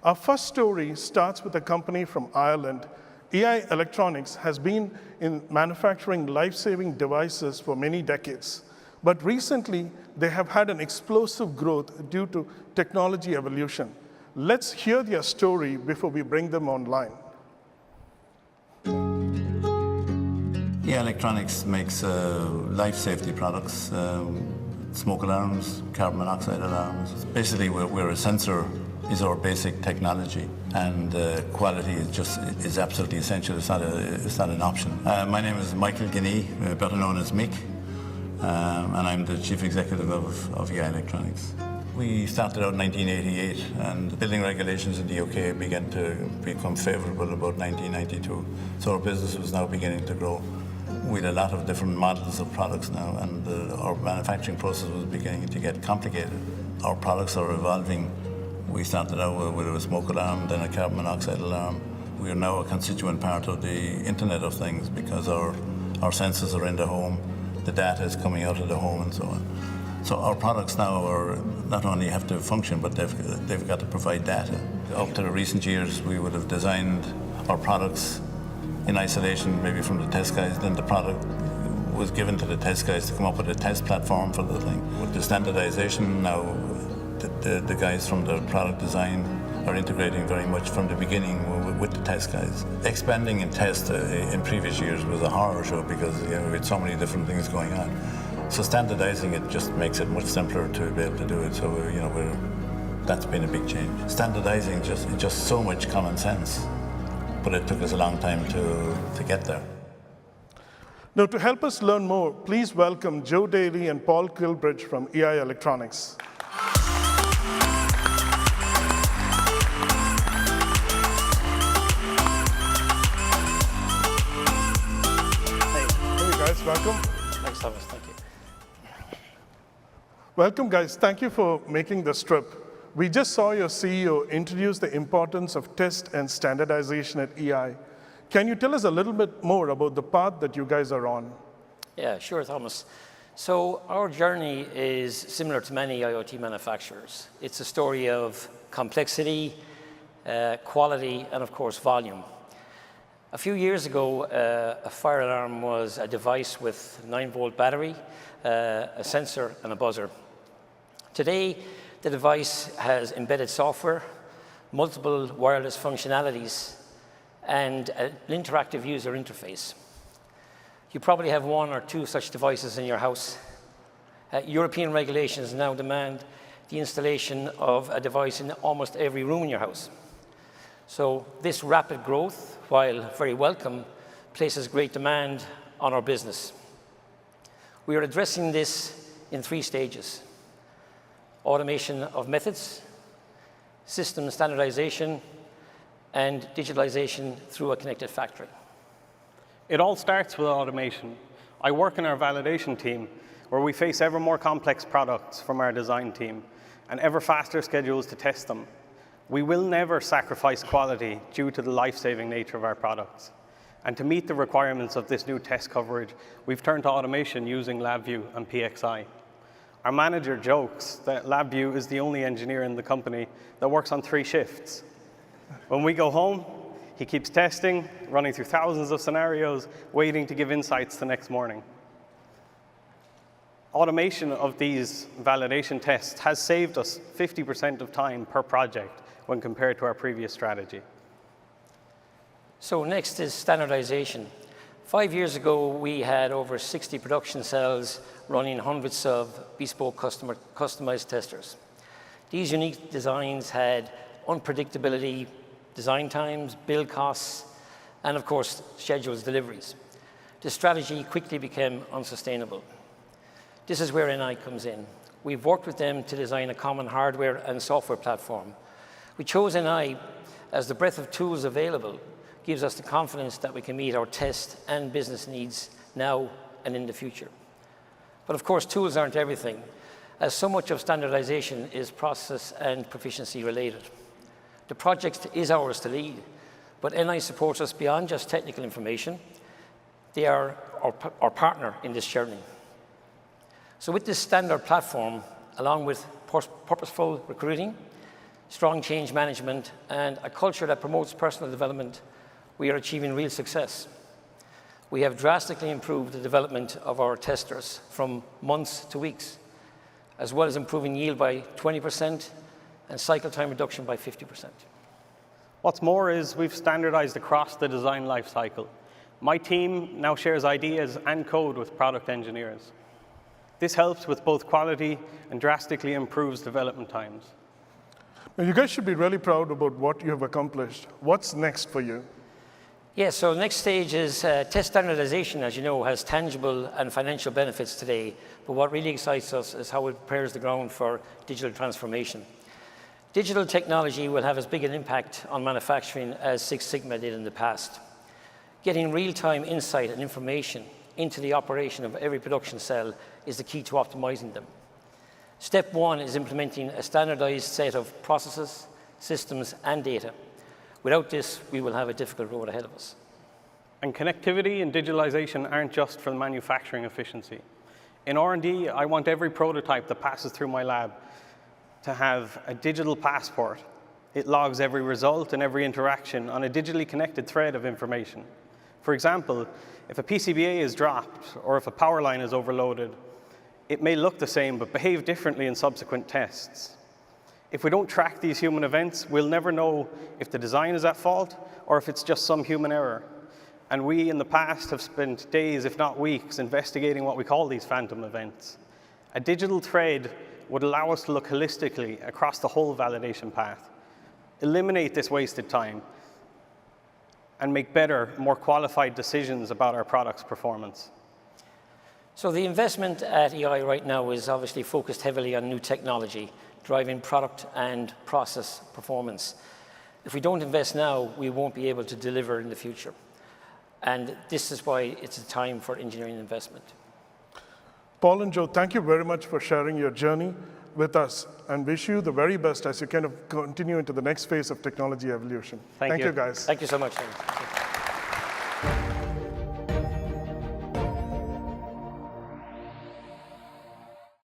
Our first story starts with a company from Ireland. AI Electronics has been in manufacturing life-saving devices for many decades. But recently, they have had an explosive growth due to technology evolution. Let's hear their story before we bring them online. AI Electronics makes life safety products, smoke alarms, carbon monoxide alarms. Basically, we're a sensor is our basic technology, and quality is absolutely essential. It's not an option. My name is Michael Guinea, better known as Mick, and I'm the chief executive of AI Electronics. We started out in 1988, and the building regulations in the UK began to become favourable about 1992. So our business was now beginning to grow. We had a lot of different models of products now, and our manufacturing process was beginning to get complicated. Our products are evolving. We started out with a smoke alarm, then a carbon monoxide alarm. We are now a constituent part of the Internet of Things because our sensors are in the home, the data is coming out of the home, and so on. So our products now are not only have to function, but they've got to provide data. Up to the recent years, we would have designed our products in isolation, maybe from the test guys. Then the product was given to the test guys to come up with a test platform for the thing. With the standardization now, the guys from the product design are integrating very much from the beginning with the test guys. Expanding in test in previous years was a horror show because we had so many different things going on. So standardizing it just makes it much simpler to be able to do it. So that's been a big change. Standardizing just so much common sense, but it took us a long time to get there. Now, to help us learn more, please welcome Joe Daly and Paul Kilbridge from AI Electronics. Welcome. Thanks, Thomas. Thank you. Welcome, guys. Thank you for making this trip. We just saw your CEO introduce the importance of test and standardization at EI. Can you tell us a little bit more about the path that you guys are on? Yeah, sure, Thomas. So our journey is similar to many IoT manufacturers. It's a story of complexity, quality, and of course, volume. A few years ago, a fire alarm was a device with a 9-volt battery, a sensor, and a buzzer. Today, the device has embedded software, multiple wireless functionalities, and an interactive user interface. You probably have 1 or 2 such devices in your house. European regulations now demand the installation of a device in almost every room in your house. So this rapid growth, while very welcome, places great demand on our business. We are addressing this in 3 stages: automation of methods, system standardization, and digitalization through a connected factory. It all starts with automation. I work in our validation team, where we face ever more complex products from our design team and ever faster schedules to test them. We will never sacrifice quality due to the life-saving nature of our products. And to meet the requirements of this new test coverage, we've turned to automation using LabVIEW and PXI. Our manager jokes that LabVIEW is the only engineer in the company that works on 3 shifts. When we go home, he keeps testing, running through thousands of scenarios, waiting to give insights the next morning. Automation of these validation tests has saved us 50% of time per project when compared to our previous strategy. So next is standardization. 5 years ago, we had over 60 production cells running hundreds of bespoke customized testers. These unique designs had unpredictability, design times, build costs, and of course, scheduled deliveries. The strategy quickly became unsustainable. This is where NI comes in. We've worked with them to design a common hardware and software platform. We chose NI as the breadth of tools available gives us the confidence that we can meet our test and business needs now and in the future. But of course, tools aren't everything, as so much of standardization is process and proficiency related. The project is ours to lead, but NI supports us beyond just technical information. They are our partner in this journey. So with this standard platform, along with purposeful recruiting, strong change management, and a culture that promotes personal development, we are achieving real success. We have drastically improved the development of our testers from months to weeks, as well as improving yield by 20% and cycle time reduction by 50%. What's more is we've standardized across the design life cycle. My team now shares ideas and code with product engineers. This helps with both quality and drastically improves development times. Now, you guys should be really proud about what you have accomplished. What's next for you? Yeah, so next stage is test standardization, as you know, has tangible and financial benefits today. But what really excites us is how it prepares the ground for digital transformation. Digital technology will have as big an impact on manufacturing as Six Sigma did in the past. Getting real-time insight and information into the operation of every production cell is the key to optimizing them. Step one is implementing a standardized set of processes, systems, and data. Without this, we will have a difficult road ahead of us. And connectivity and digitalization aren't just for manufacturing efficiency. In R&D, I want every prototype that passes through my lab to have a digital passport. It logs every result and every interaction on a digitally connected thread of information. For example, if a PCBA is dropped or if a power line is overloaded, it may look the same but behave differently in subsequent tests. If we don't track these human events, we'll never know if the design is at fault or if it's just some human error. And we, in the past, have spent days, if not weeks, investigating what we call these phantom events. A digital thread would allow us to look holistically across the whole validation path, eliminate this wasted time, and make better, more qualified decisions about our product's performance. So the investment at EI right now is obviously focused heavily on new technology, driving product and process performance. If we don't invest now, we won't be able to deliver in the future. And this is why it's a time for engineering investment. Paul and Joe, thank you very much for sharing your journey with us, and wish you the very best as you kind of continue into the next phase of technology evolution. Thank you. You, guys. Thank you so much. Daly.